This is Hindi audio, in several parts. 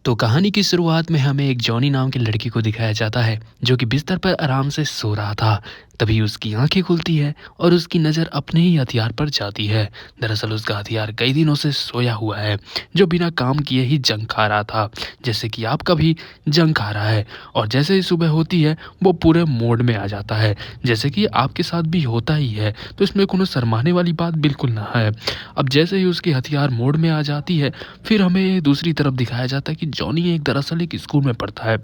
तो कहानी की शुरुआत में हमें एक जॉनी नाम की लड़की को दिखाया जाता है जो कि बिस्तर पर आराम से सो रहा था। तभी उसकी आंखें खुलती है और उसकी नज़र अपने ही हथियार पर जाती है। दरअसल उसका हथियार कई दिनों से सोया हुआ है, जो बिना काम किए ही जंग खा रहा था, जैसे कि आपका भी जंग खा रहा है। और जैसे ही सुबह होती है वो पूरे मोड में आ जाता है, जैसे कि आपके साथ भी होता ही है। तो इसमें कोनो शर्माने वाली बात बिल्कुल ना है। अब जैसे ही उसकी हथियार मोड में आ जाती है, फिर हमें दूसरी तरफ दिखाया जाता है कि जॉनी एक दरअसल एक स्कूल में पढ़ता है,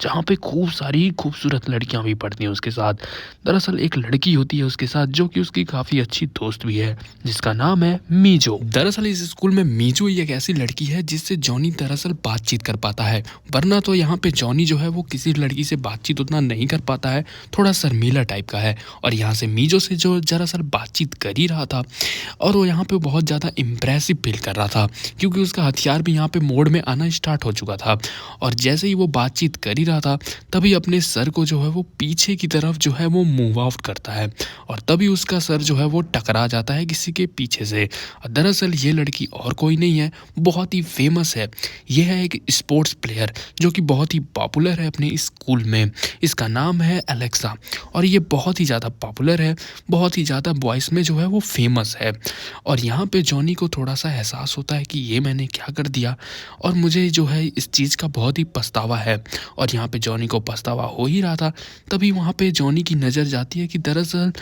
जहाँ पे खूब सारी खूबसूरत लड़कियां भी पढ़ती हैं उसके साथ। दरअसल एक लड़की होती है उसके साथ जो कि उसकी काफ़ी अच्छी दोस्त भी है, जिसका नाम है मीजो। दरअसल इस स्कूल में मीजो ही एक ऐसी लड़की है जिससे जॉनी दरअसल बातचीत कर पाता है, वरना तो यहाँ पे जॉनी जो है वो किसी लड़की से बातचीत उतना नहीं कर पाता है, थोड़ा शर्मीला टाइप का है। और यहाँ से मीजो से जो दरअसल बातचीत कर ही रहा था, और वो यहाँ पे बहुत ज़्यादा इम्प्रेसिव फील कर रहा था, क्योंकि उसका हथियार भी यहाँ पे मोड में आना स्टार्ट हो चुका था। और जैसे ही वो बातचीत कर ही रहा था, तभी अपने सर को जो है वो पीछे की तरफ जो है वो मूव आउट करता है, और तभी उसका सर जो है वो टकरा जाता है किसी के पीछे से। और दरअसल ये लड़की और कोई नहीं है, बहुत ही फेमस है। ये है एक स्पोर्ट्स प्लेयर जो कि बहुत ही पॉपुलर है अपने स्कूल में। इसका नाम है एलेक्सा, और ये बहुत ही ज़्यादा पॉपुलर है, बहुत ही ज़्यादा बॉयज़ में जो है वो फेमस है। और यहाँ पे जॉनी को थोड़ा-सा एहसास होता है कि ये मैंने क्या कर दिया, और मुझे जो है इस चीज़ का बहुत ही पछतावा है। और यहाँ पे जॉनी को पछतावा हो ही रहा था, तभी वहाँ पे जॉनी की नज़र जाती है कि दरअसल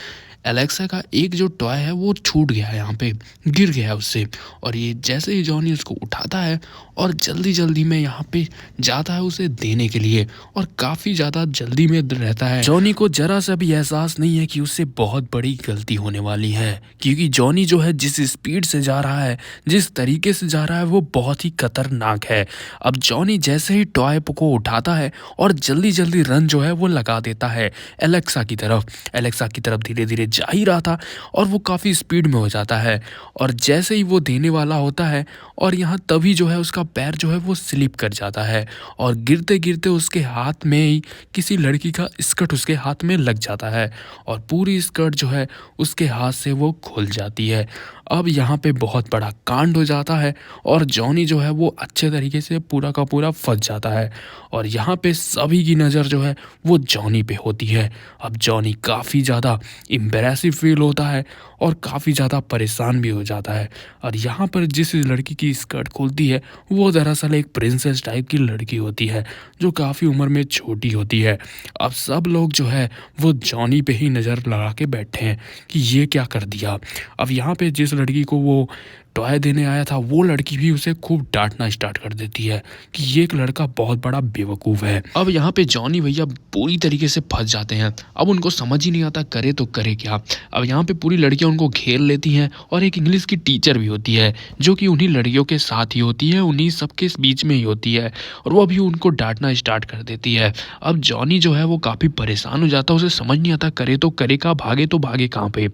एलेक्सा का एक जो टॉय है वो छूट गया है, यहाँ पे गिर गया है उससे। और ये जैसे ही जॉनी उसको उठाता है और जल्दी-जल्दी में यहाँ पे जाता है उसे देने के लिए, और काफ़ी ज़्यादा जल्दी में रहता है। जॉनी को ज़रा सा भी एहसास नहीं है कि उससे बहुत बड़ी गलती होने वाली है, क्योंकि जॉनी जो है जिस स्पीड से जा रहा है, जिस तरीके से जा रहा है, वो बहुत ही खतरनाक है। अब जॉनी जैसे ही टॉय को उठाता है और जल्दी-जल्दी रन जो है वो लगा देता है एलेक्सा की तरफ। एलेक्सा की तरफ धीरे-धीरे जा ही रहा था, और वो काफ़ी स्पीड में हो जाता है। और जैसे ही वो देने वाला होता है, और यहाँ तभी जो है उसका पैर जो है वो स्लिप कर जाता है, और गिरते-गिरते उसके हाथ में ही किसी लड़की का स्कर्ट उसके हाथ में लग जाता है, और पूरी स्कर्ट जो है उसके हाथ से वो खुल जाती है। अब यहाँ पे बहुत बड़ा कांड हो जाता है, और जॉनी जो है वो अच्छे तरीके से पूरा का पूरा फंस जाता है, और यहाँ पे सभी की नज़र जो है वो जॉनी पे होती है। अब जॉनी काफ़ी ज़्यादा एम्बैरेसिव फील होता है, और काफ़ी ज़्यादा परेशान भी हो जाता है। और यहाँ पर जिस लड़की की स्कर्ट खुलती है, वो दरअसल एक प्रिंसेस टाइप की लड़की होती है, जो काफ़ी उम्र में छोटी होती है। अब सब लोग जो है वो जॉनी पे ही नज़र लगा के बैठे हैं कि ये क्या कर दिया। अब यहाँ पे जिस लड़की को वो टॉय देने आया था, वो लड़की भी उसे खूब डांटना स्टार्ट कर देती है कि ये एक लड़का बहुत बड़ा बेवकूफ़ है। अब यहाँ पे जॉनी भैया पूरी तरीके से फंस जाते हैं। अब उनको समझ ही नहीं आता करे तो करे क्या। अब यहाँ पे पूरी लड़कियाँ उनको घेर लेती हैं, और एक इंग्लिश की टीचर भी होती है जो कि उन्हीं लड़कियों के साथ ही होती है, उन्हीं सबके बीच में ही होती है, और वो भी उनको डांटना स्टार्ट कर देती है। अब जॉनी जो है वो काफ़ी परेशान हो जाता है, उसे समझ नहीं आता करे तो करे क्या, भागे तो भागे कहाँ पे।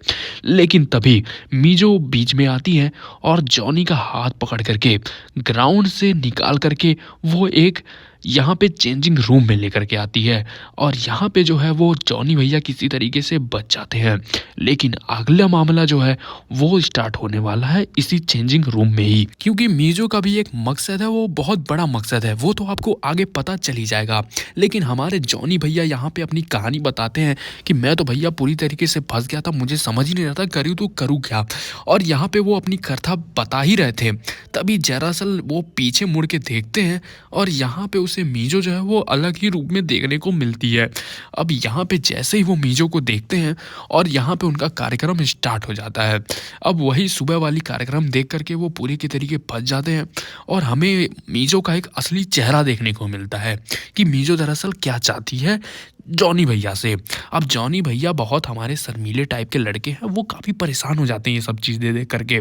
लेकिन तभी मीजो बीच में आती है, और जॉनी का हाथ पकड़ करके ग्राउंड से निकाल करके वो एक यहाँ पे चेंजिंग रूम में लेकर के आती है। और यहाँ पे जो है वो जॉनी भैया किसी तरीके से बच जाते हैं, लेकिन अगला मामला जो है वो स्टार्ट होने वाला है इसी चेंजिंग रूम में ही, क्योंकि मीजो का भी एक मकसद है, वो बहुत बड़ा मकसद है, वो तो आपको आगे पता चली जाएगा। लेकिन हमारे जॉनी भैया यहाँ पे अपनी कहानी बताते हैं कि मैं तो भैया पूरी तरीके से फंस गया था, मुझे समझ ही नहीं रहा था करूँ तो करूँ क्या। और यहाँ पे वो अपनी कथा बता ही रहे थे, तभी दरअसल वो पीछे मुड़ के देखते हैं, और यहाँ पे उसे मीजो जो है वो अलग ही रूप में देखने को मिलती है। अब यहाँ पे जैसे ही वो मीजो को देखते हैं, और यहाँ पे उनका कार्यक्रम स्टार्ट हो जाता है। अब वही सुबह वाली कार्यक्रम देख करके वो पूरी के तरीके फंस जाते हैं, और हमें मीजो का एक असली चेहरा देखने को मिलता है कि मीजो दरअसल क्या चाहती है जॉनी भैया से। अब जॉनी भैया बहुत हमारे शर्मीले टाइप के लड़के हैं, वो काफ़ी परेशान हो जाते हैं ये सब चीज़ दे दे करके,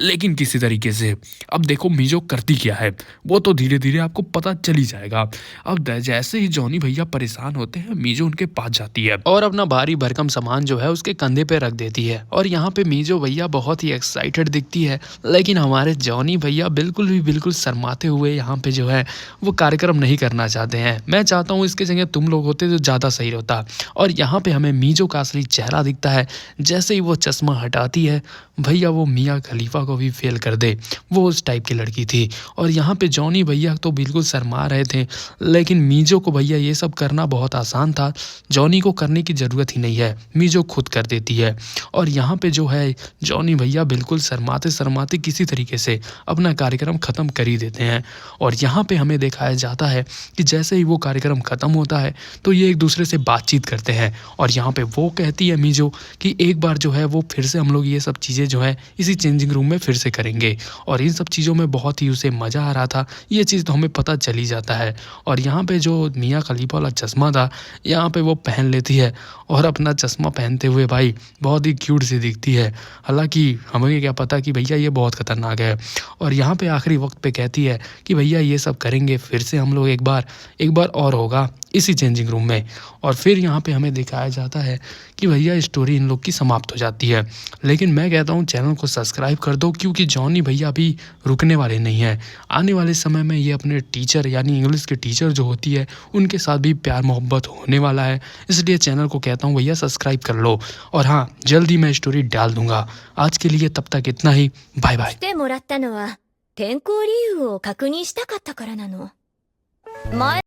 लेकिन किसी तरीके से अब देखो मीजो करती क्या है, वो तो धीरे धीरे आपको पता चली जाएगा। जाएगा। अब जैसे ही जॉनी भैया परेशान होते हैं, मीजो उनके पास जाती है और अपना भारी भरकम सामान जो है उसके कंधे पे रख देती है। और यहाँ पे मीजो भैया बहुत ही एक्साइटेड दिखती है, लेकिन हमारे जॉनी भैया बिल्कुल शर्माते हुए यहाँ पे जो है वो कार्यक्रम नहीं करना चाहते हैं। मैं चाहता हूँ इसके जगह तुम लोग होते तो ज़्यादा सही होता। और यहाँ पे हमें मीजो का असली चेहरा दिखता है। जैसे ही वो चश्मा हटाती है, भैया वो मिया खलीफा को भी फेल कर दे। वो उस टाइप की लड़की थी। और यहाँ पे जॉनी भैया तो बिल्कुल शर्मा रहे थे, लेकिन मीजो को भैया ये सब करना बहुत आसान था। जॉनी को करने की ज़रूरत ही नहीं है, मीजो खुद कर देती है। और यहाँ पे जो है जॉनी भैया बिल्कुल शर्माते किसी तरीके से अपना कार्यक्रम ख़त्म कर ही देते हैं। और यहाँ पे हमें दिखाया जाता है कि जैसे ही वो कार्यक्रम ख़त्म होता है तो ये एक दूसरे से बातचीत करते हैं। और यहाँ पे वो कहती है मीजो कि एक बार जो है वो फिर से हम लोग ये सब चीज़ें जो है इसी चेंजिंग रूम में फिर से करेंगे। और इन सब चीज़ों में बहुत ही उसे मज़ा आ रहा था, ये चीज़ तो हमें पता चल ही जाता है। और यहाँ पे जो मिया खलीफा वाला चश्मा था, यहाँ पे वो पहन लेती है और अपना चश्मा पहनते हुए भाई बहुत ही क्यूट सी दिखती है। हालांकि हमें क्या पता कि भैया ये बहुत ख़तरनाक है। और यहाँ पे आखिरी वक्त पे कहती है कि भैया ये सब करेंगे फिर से हम लोग, एक बार और होगा इसी चेंजिंग रूम में। और फिर यहाँ पे हमें दिखाया जाता है कि भैया स्टोरी इन लोग की समाप्त हो जाती है। लेकिन मैं कहता हूँ चैनल को सब्सक्राइब कर दो, क्योंकि जॉनी भैया भी रुकने वाले नहीं हैं। आने वाले समय में ये अपने टीचर यानी इंग्लिश के टीचर जो होती है उनके साथ भी प्यार मोहब्बत होने वाला है। इसलिए चैनल को कहता हूँ भैया सब्सक्राइब कर लो। और हाँ, जल्दी मैं स्टोरी डाल दूंगा। आज के लिए तब तक इतना ही, बाय बाय। 来てもらったのは転校理由を確認したかったからなの。前